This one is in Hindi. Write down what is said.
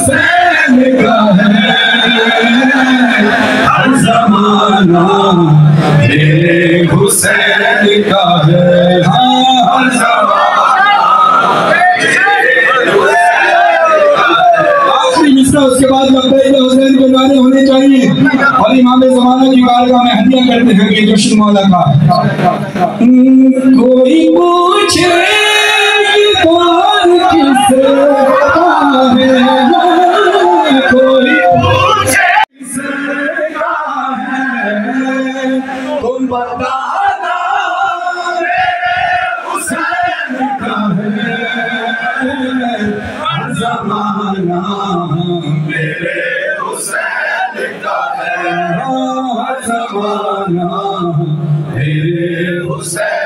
हुसैन का है, हर ज़माना मेरे हुसैन का है, हर ज़माना। आखिरी मिसरा, उसके बाद लब्बैक हुसैन के गाने होने चाहिए और इमाम ज़माना की बारगाह में हदिया करते हैं ये जश्न मौला का। कोई पूछे कौन किसका है, कोई पूछे किसका है, तुम बताना मेरे हुसैन का है, हर ज़माना मेरे हुसैन का है, हर ज़माना मेरे हुसैन